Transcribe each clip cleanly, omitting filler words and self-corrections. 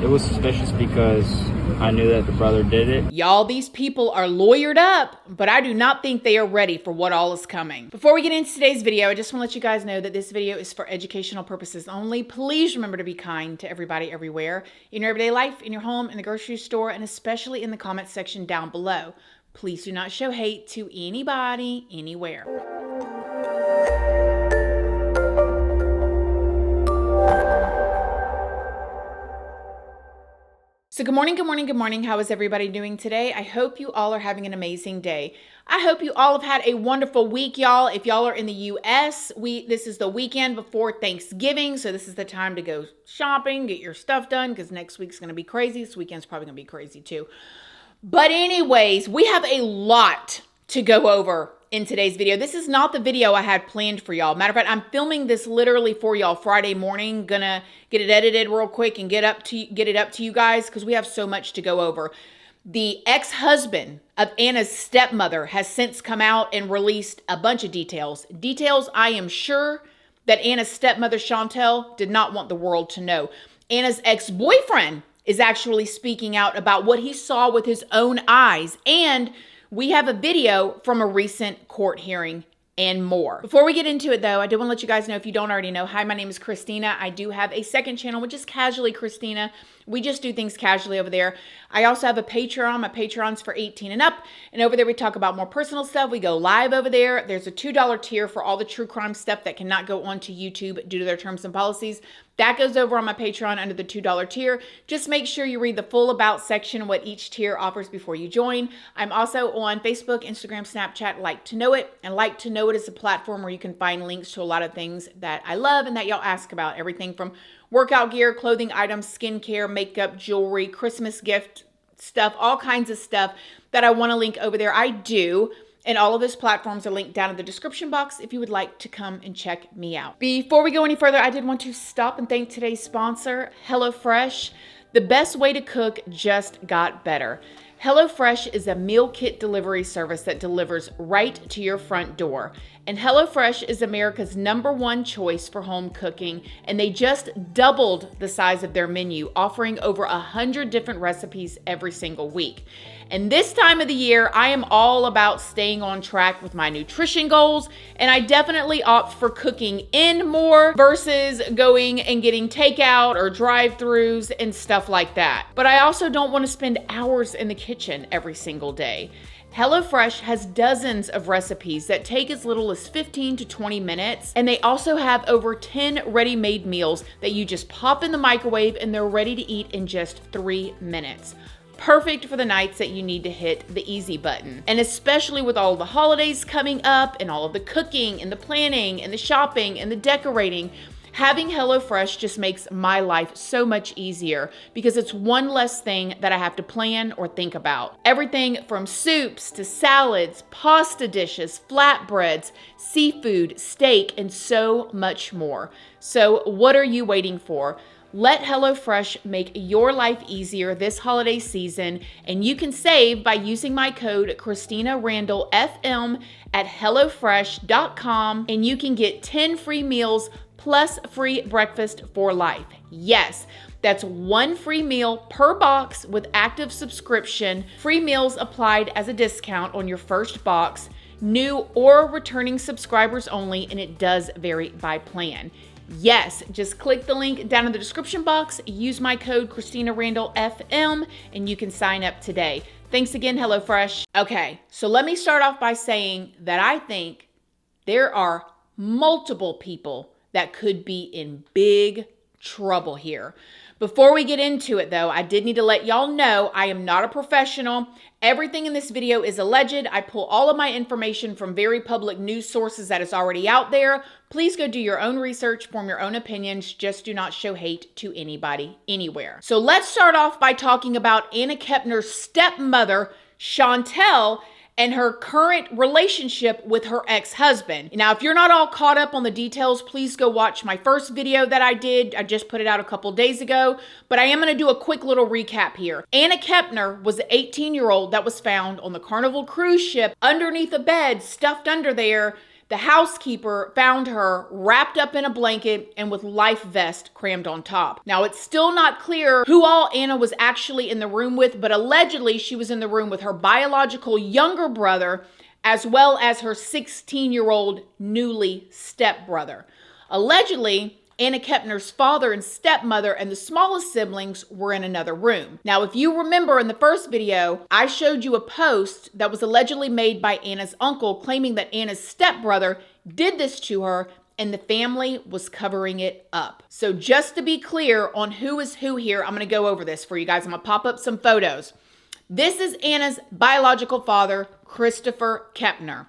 It was suspicious because I knew that the brother did it. Y'all, these people are lawyered up, but I do not think they are ready for what all is coming. Before we get into today's video, I just want to let you guys know that this video is for educational purposes only. Please remember to be kind to everybody everywhere, in your everyday life, in your home, in the grocery store, and especially in the comments section down below. Please do not show hate to anybody, anywhere. So good morning, good morning, good morning. How is everybody doing today? I hope you all are having an amazing day. I hope you all have had a wonderful week, y'all. If y'all are in the U.S., this is the weekend before Thanksgiving, so this is the time to go shopping, get your stuff done, because next week's going to be crazy. This weekend's probably going to be crazy too. But anyways, we have a lot to go over in today's video. This is not the video I had planned for y'all. Matter of fact, I'm filming this literally for y'all Friday morning. Gonna get it edited real quick and get it up to you guys because we have so much to go over. The ex-husband of Anna's stepmother has since come out and released a bunch of details. Details I am sure that Anna's stepmother, Chantel, did not want the world to know. Anna's ex-boyfriend is actually speaking out about what he saw with his own eyes, and we have a video from a recent court hearing and more. Before we get into it though, I do want to let you guys know, if you don't already know, hi, my name is Christina. I do have a second channel, which is Casually Christina. We just do things casually over there. I also have a Patreon. My Patreon's for 18 and up. And over there, we talk about more personal stuff. We go live over there. There's a $2 tier for all the true crime stuff that cannot go onto YouTube due to their terms and policies. That goes over on my Patreon under the $2 tier. Just make sure you read the full about section, what each tier offers before you join. I'm also on Facebook, Instagram, Snapchat, Like to Know It. And Like to Know It is a platform where you can find links to a lot of things that I love and that y'all ask about. Everything from workout gear, clothing items, skincare, makeup, jewelry, Christmas gift stuff, all kinds of stuff that I want to link over there. I do. And all of those platforms are linked down in the description box if you would like to come and check me out. Before we go any further, I did want to stop and thank today's sponsor, HelloFresh. The best way to cook just got better. HelloFresh is a meal kit delivery service that delivers right to your front door. And HelloFresh is America's #1 choice for home cooking, and they just doubled the size of their menu, offering over 100 different recipes every single week. And this time of the year, I am all about staying on track with my nutrition goals, and I definitely opt for cooking in more versus going and getting takeout or drive-thrus and stuff like that. But I also don't want to spend hours in the kitchen every single day. HelloFresh has dozens of recipes that take as little as 15 to 20 minutes, and they also have over 10 ready-made meals that you just pop in the microwave and they're ready to eat in just 3 minutes. Perfect for the nights that you need to hit the easy button. And especially with all the holidays coming up and all of the cooking and the planning and the shopping and the decorating, having HelloFresh just makes my life so much easier because it's one less thing that I have to plan or think about. Everything from soups to salads, pasta dishes, flatbreads, seafood, steak, and so much more. So what are you waiting for? Let HelloFresh make your life easier this holiday season, and you can save by using my code ChristinaRandallFM at HelloFresh.com, and you can get 10 free meals plus free breakfast for life. Yes, that's 1 free meal per box with active subscription. Free meals applied as a discount on your first box. New or returning subscribers only, and it does vary by plan. Yes, just click the link down in the description box, use my code ChristinaRandallFM, and you can sign up today. Thanks again, HelloFresh. Okay, so let me start off by saying that I think there are multiple people that could be in big trouble here. Before we get into it though, I did need to let y'all know I am not a professional. Everything in this video is alleged. I pull all of my information from very public news sources that is already out there. Please go do your own research, form your own opinions. Just do not show hate to anybody, anywhere. So let's start off by talking about Anna Kepner's stepmother, Chantel, and her current relationship with her ex-husband. Now, if you're not all caught up on the details, please go watch my first video that I did. I just put it out a couple days ago, but I am gonna do a quick little recap here. Anna Kepner was the 18-year-old that was found on the Carnival Cruise Ship underneath a bed, stuffed under there, the housekeeper found her wrapped up in a blanket and with life vest crammed on top. Now, it's still not clear who all Anna was actually in the room with, but allegedly she was in the room with her biological younger brother as well as her 16-year-old newly stepbrother. Allegedly, Anna Kepner's father and stepmother and the smallest siblings were in another room. Now, if you remember in the first video, I showed you a post that was allegedly made by Anna's uncle claiming that Anna's stepbrother did this to her and the family was covering it up. So just to be clear on who is who here, I'm going to go over this for you guys. I'm going to pop up some photos. This is Anna's biological father, Christopher Kepner.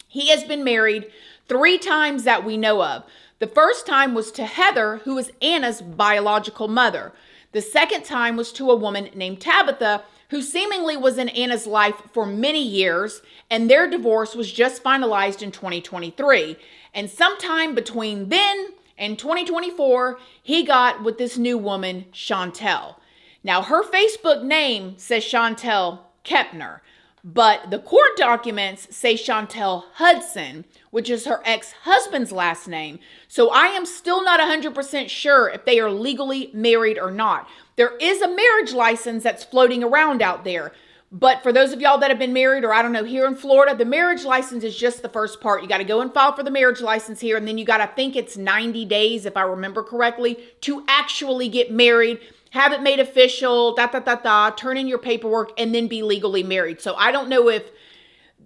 He has been married 3 times that we know of. The first time was to Heather, who is Anna's biological mother. The second time was to a woman named Tabitha, who seemingly was in Anna's life for many years, and their divorce was just finalized in 2023. And sometime between then and 2024, he got with this new woman, Chantel. Now, her Facebook name says Chantel Kepner, but the court documents say Chantel Hudson, which is her ex-husband's last name. So I am still not 100% sure if they are legally married or not. There is a marriage license that's floating around out there. But for those of y'all that have been married, or I don't know, here in Florida, the marriage license is just the first part. You got to go and file for the marriage license here. And then you got to think it's 90 days, if I remember correctly, to actually get married. Have it made official, turn in your paperwork, and then be legally married. So I don't know if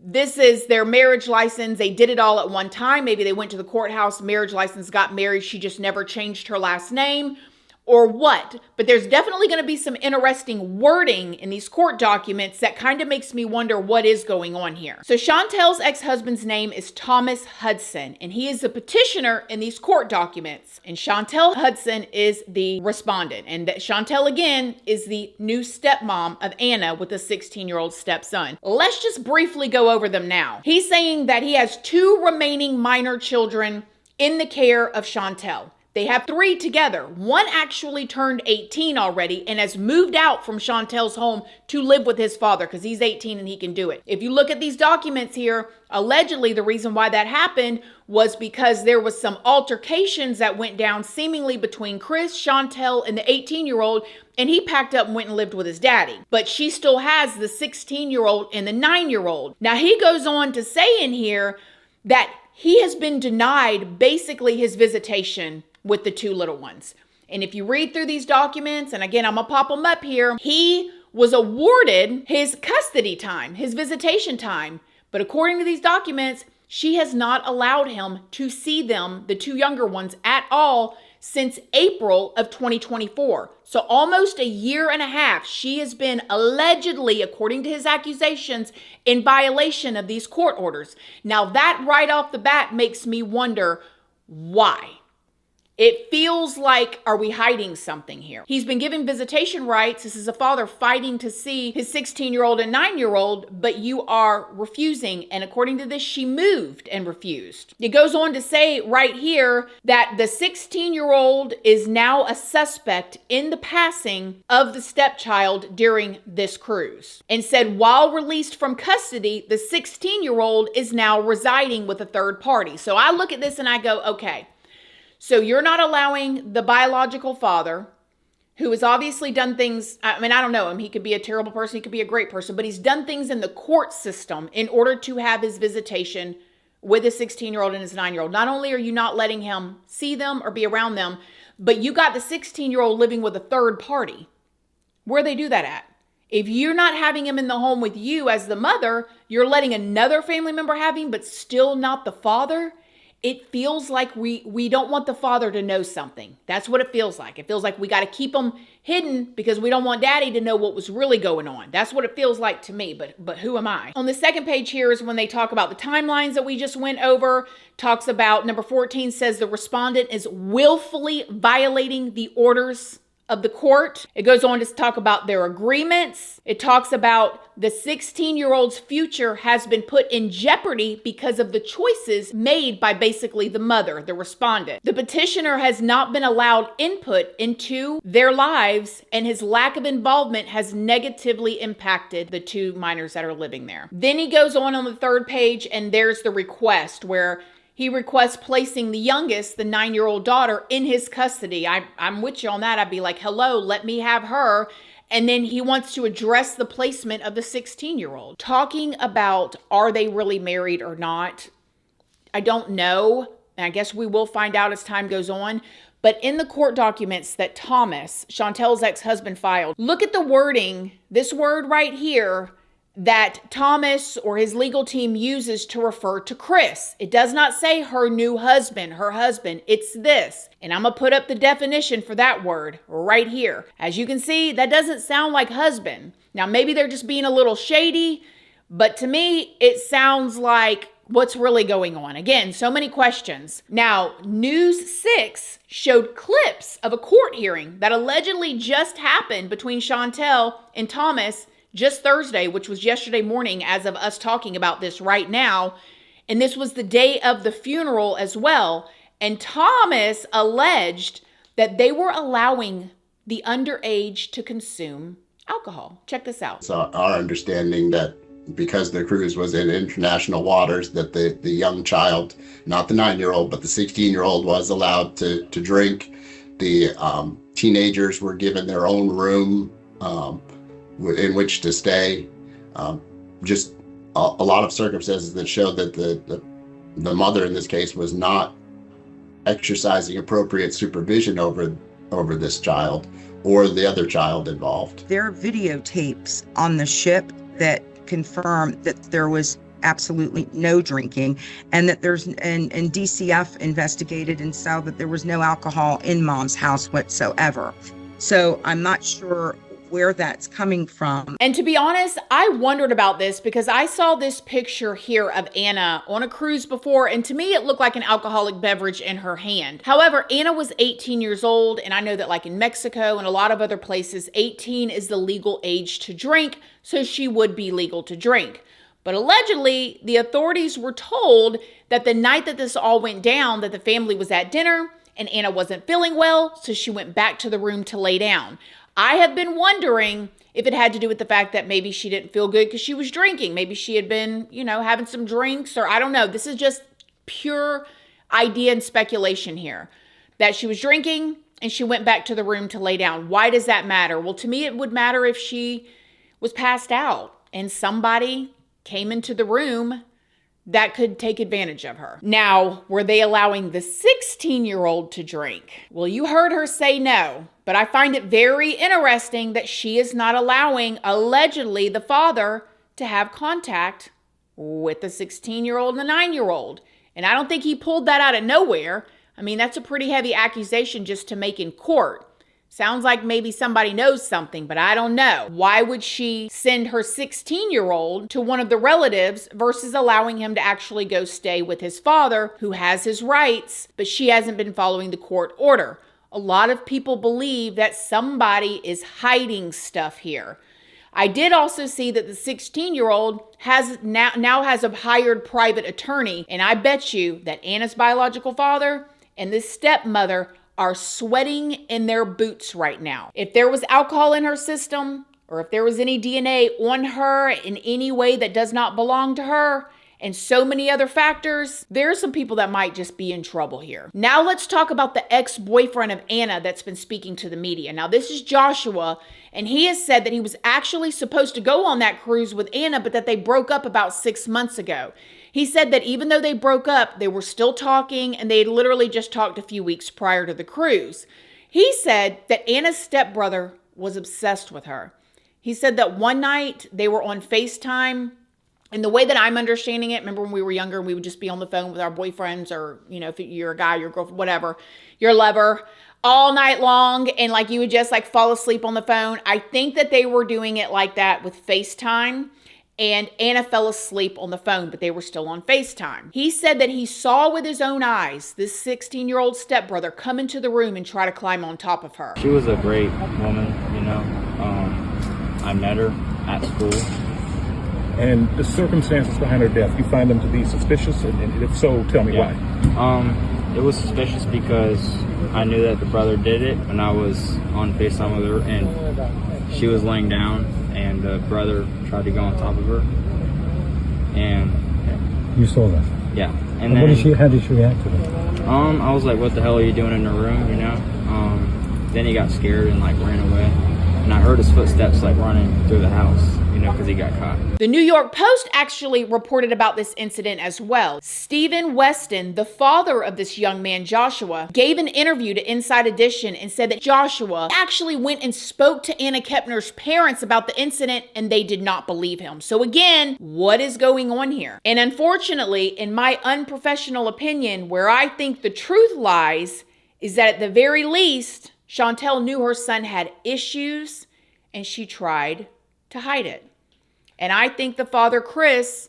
this is their marriage license. They did it all at one time. Maybe they went to the courthouse, marriage license, got married. She just never changed her last name, or what. But there's definitely going to be some interesting wording in these court documents that kind of makes me wonder what is going on here. So Chantel's ex-husband's name is Thomas Hudson, and he is the petitioner in these court documents. And Chantel Hudson is the respondent. And that Chantel, again, is the new stepmom of Anna with a 16-year-old stepson. Let's just briefly go over them now. He's saying that he has 2 remaining minor children in the care of Chantel. They have 3 together. One actually turned 18 already and has moved out from Chantel's home to live with his father because he's 18 and he can do it. If you look at these documents here, allegedly the reason why that happened was because there was some altercations that went down seemingly between Chris, Chantel, and the 18-year-old, and he packed up and went and lived with his daddy. But she still has the 16-year-old and the 9-year-old. Now he goes on to say in here that he has been denied basically his visitation with the 2 little ones. And if you read through these documents, and again, I'm gonna pop them up here, he was awarded his custody time, his visitation time. But according to these documents, she has not allowed him to see them, the 2 younger ones, at all since April of 2024. So almost a year and a half, she has been allegedly, according to his accusations, in violation of these court orders. Now that right off the bat makes me wonder why. It feels like, are we hiding something here? He's been given visitation rights. This is a father fighting to see his 16-year-old and 9-year-old, but you are refusing. And according to this, she moved and refused. It goes on to say right here that the 16-year-old is now a suspect in the passing of the stepchild during this cruise. And said while released from custody, the 16-year-old is now residing with a third party. So I look at this and I go, okay. So you're not allowing the biological father, who has obviously done things, I mean, I don't know him. He could be a terrible person. He could be a great person, but he's done things in the court system in order to have his visitation with his 16-year-old and his 9-year-old. Not only are you not letting him see them or be around them, but you got the 16-year-old living with a third party. Where they do that at? If you're not having him in the home with you as the mother, you're letting another family member have him, but still not the father. It feels like we don't want the father to know something. That's what it feels like. It feels like we got to keep him hidden because we don't want daddy to know what was really going on. That's what it feels like to me, but who am I? On the second page here is when they talk about the timelines that we just went over. Talks about number 14 says the respondent is willfully violating the orders of the court. It goes on to talk about their agreements. It talks about the 16-year-old's future has been put in jeopardy because of the choices made by basically the mother, the respondent. The petitioner has not been allowed input into their lives, and his lack of involvement has negatively impacted the two minors that are living there. Then he goes on the third page, and there's the request where he requests placing the youngest, the 9-year-old daughter, in his custody. I'm with you on that. I'd be like, hello, let me have her. And then he wants to address the placement of the 16-year-old. Talking about, are they really married or not? I don't know. And I guess we will find out as time goes on. But in the court documents that Thomas, Chantel's ex-husband, filed, look at the wording, this word right here, that Thomas or his legal team uses to refer to Chris. It does not say her new husband, her husband. It's this. And I'm going to put up the definition for that word right here. As you can see, that doesn't sound like husband. Now, maybe they're just being a little shady, but to me, it sounds like what's really going on. Again, so many questions. Now, News 6 showed clips of a court hearing that allegedly just happened between Chantel and Thomas just Thursday, which was yesterday morning as of us talking about this right now. And this was the day of the funeral as well. And Thomas alleged that they were allowing the underage to consume alcohol. Check this out. It's our understanding that because the cruise was in international waters, that the young child, not the 9-year-old, but the 16-year-old was allowed to drink. The teenagers were given their own room in which to stay. Just a lot of circumstances that showed that the mother in this case was not exercising appropriate supervision over this child or the other child involved. There are videotapes on the ship that confirm that there was absolutely no drinking, and that and DCF investigated and saw that there was no alcohol in Mom's house whatsoever. So I'm not sure where that's coming from. And to be honest, I wondered about this because I saw this picture here of Anna on a cruise before, and to me it looked like an alcoholic beverage in her hand. However, Anna was 18 years old, and I know that like in Mexico and a lot of other places, 18 is the legal age to drink, so she would be legal to drink. But allegedly, the authorities were told that the night that this all went down, that the family was at dinner and Anna wasn't feeling well, so she went back to the room to lay down. I have been wondering if it had to do with the fact that maybe she didn't feel good because she was drinking. Maybe she had been, having some drinks, or I don't know. This is just pure idea and speculation here. That she was drinking and she went back to the room to lay down. Why does that matter? Well, to me, it would matter if she was passed out and somebody came into the room that could take advantage of her. Now, were they allowing the 16-year-old to drink? Well, you heard her say no, but I find it very interesting that she is not allowing, allegedly, the father to have contact with the 16-year-old and the 9-year-old. And I don't think he pulled that out of nowhere. I mean, that's a pretty heavy accusation just to make in court. Sounds like maybe somebody knows something, but I don't know. Why would she send her 16-year-old to one of the relatives versus allowing him to actually go stay with his father, who has his rights, but she hasn't been following the court order? A lot of people believe that somebody is hiding stuff here. I did also see that the 16-year-old now has a hired private attorney, and I bet you that Anna's biological father and this stepmother are sweating in their boots right now. If there was alcohol in her system, or if there was any DNA on her in any way that does not belong to her, and so many other factors, there are some people that might just be in trouble here. Now let's talk about the ex-boyfriend of Anna that's been speaking to the media. Now this is Joshua, and he has said that he was actually supposed to go on that cruise with Anna, but that they broke up about 6 months ago. He said that even though they broke up, they were still talking, and they had literally just talked a few weeks prior to the cruise. He said that Anna's stepbrother was obsessed with her. He said that one night they were on FaceTime, and the way that I'm understanding it, remember when we were younger, we would just be on the phone with our boyfriends, or, if you're a guy, your girlfriend, whatever, your lover, all night long, and like you would just like fall asleep on the phone. I think that they were doing it like that with FaceTime. and Anna fell asleep on the phone, but they were still on FaceTime. He said that he saw with his own eyes this 16-year-old stepbrother come into the room and try to climb on top of her. She was a great woman, you know. I met her at school. And the circumstances behind her death, you find them to be suspicious? And if so, tell me why. It was suspicious because I knew that the brother did it when I was on FaceTime with her, and she was laying down, and the brother tried to go on top of her. And you saw that? Yeah. And then, how did she react to that? I was like, what the hell are you doing in the room, you know? Then he got scared and like ran away. And I heard his footsteps like running through the house, you know, because he got caught. The New York Post actually reported about this incident as well. Stephen Weston, the father of this young man, Joshua, gave an interview to Inside Edition and said that Joshua actually went and spoke to Anna Kepner's parents about the incident, and they did not believe him. So again, what is going on here? And unfortunately, in my unprofessional opinion, where I think the truth lies is that at the very least, Chantel knew her son had issues and she tried to hide it. And I think the father, Chris,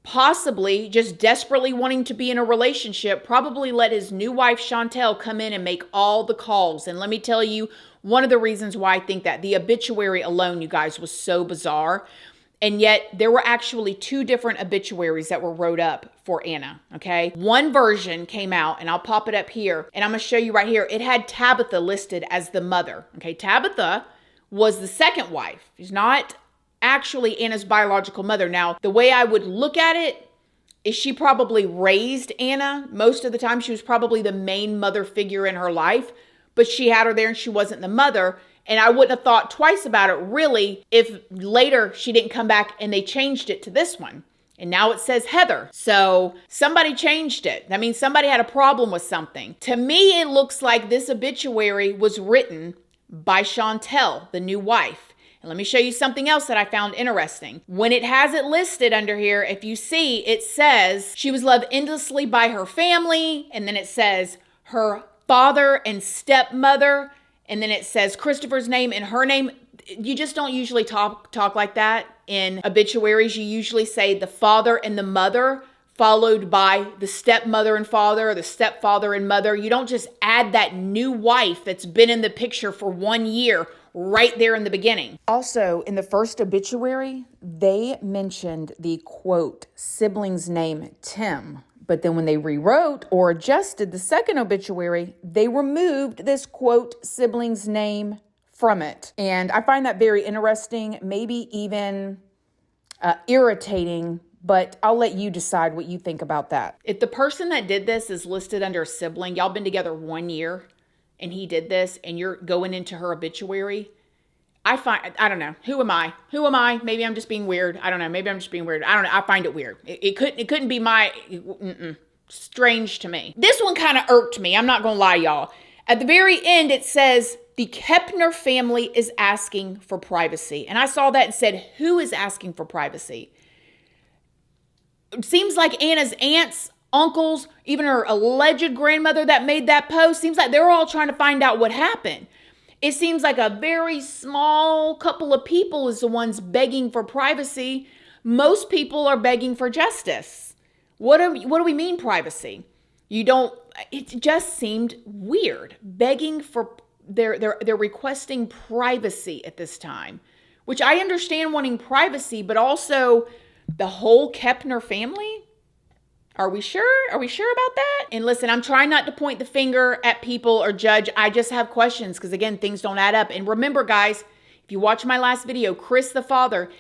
possibly just desperately wanting to be in a relationship, probably let his new wife, Chantel, come in and make all the calls. And let me tell you, one of the reasons why I think that the obituary alone, you guys, was so bizarre. And yet there were actually 2 different obituaries that were wrote up for Anna, okay? One version came out, and I'll pop it up here, and I'm gonna show you right here. It had Tabitha listed as the mother, okay? Tabitha was the second wife. She's not actually Anna's biological mother. Now, the way I would look at it is she probably raised Anna. Most of the time, she was probably the main mother figure in her life, but she had her there and she wasn't the mother. And I wouldn't have thought twice about it, really, if later she didn't come back and they changed it to this one. And now it says Heather. So somebody changed it. That means somebody had a problem with something. To me, it looks like this obituary was written by Chantel, the new wife. And let me show you something else that I found interesting. When it has it listed under here, if you see, it says she was loved endlessly by her family. And then it says her father and stepmother. And then it says Christopher's name and her name. You just don't usually talk like that in obituaries. You usually say the father and the mother, followed by the stepmother and father, or the stepfather and mother. You don't just add that new wife that's been in the picture for 1 year right there in the beginning. Also, in the first obituary, they mentioned the quote, sibling's name, Tim. But then when they rewrote or adjusted the second obituary, they removed this quote, sibling's name from it. And I find that very interesting, maybe even irritating, but I'll let you decide what you think about that. If the person that did this is listed under a sibling, y'all been together 1 year and he did this and you're going into her obituary, I don't know. Who am I? Maybe I'm just being weird. I don't know. Maybe I'm just being weird. I don't know. I find it weird. It couldn't be my, strange to me. This one kind of irked me. I'm not going to lie, y'all. At the very end, it says the Kepner family is asking for privacy. And I saw that and said, who is asking for privacy? It seems like Anna's aunts, uncles, even her alleged grandmother that made that post, seems like they're all trying to find out what happened. It seems like a very small couple of people is the ones begging for privacy. Most people are begging for justice. What do we mean privacy? It just seemed weird. Begging for, they're requesting privacy at this time, which I understand wanting privacy, but also the whole Kepner family? Are we sure? Are we sure about that? And listen, I'm trying not to point the finger at people or judge. I just have questions because, again, things don't add up. And remember, guys, if you watch my last video, Chris, the father,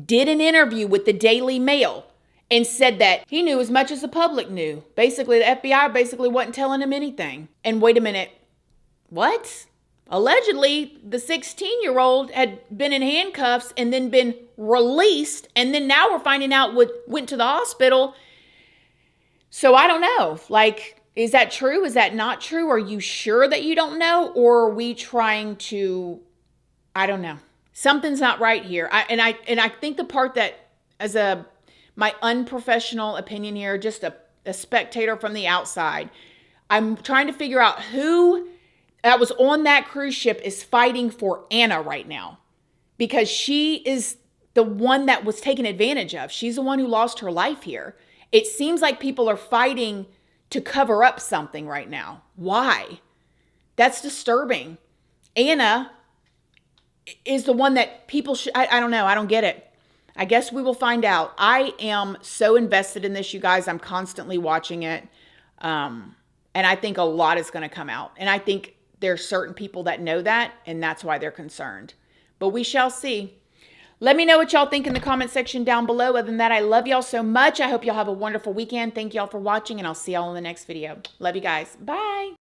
did an interview with the Daily Mail and said that he knew as much as the public knew. Basically, the FBI basically wasn't telling him anything. And wait a minute. What? Allegedly, the 16-year-old had been in handcuffs and then been released. And then now we're finding out what went to the hospital. So I don't know, is that true? Is that not true? Are you sure that you don't know? Or are we trying to, I don't know. Something's not right here. I think the part that, as my unprofessional opinion here, just a spectator from the outside, I'm trying to figure out who that was on that cruise ship is fighting for Anna right now. Because she is the one that was taken advantage of. She's the one who lost her life here. It seems like people are fighting to cover up something right now. Why? That's disturbing. Anna is the one that people should, I don't know. I don't get it. I guess we will find out. I am so invested in this, you guys. I'm constantly watching it. And I think a lot is going to come out. And I think there's certain people that know that, and that's why they're concerned. But we shall see. Let me know what y'all think in the comment section down below. Other than that, I love y'all so much. I hope y'all have a wonderful weekend. Thank y'all for watching, and I'll see y'all in the next video. Love you guys. Bye.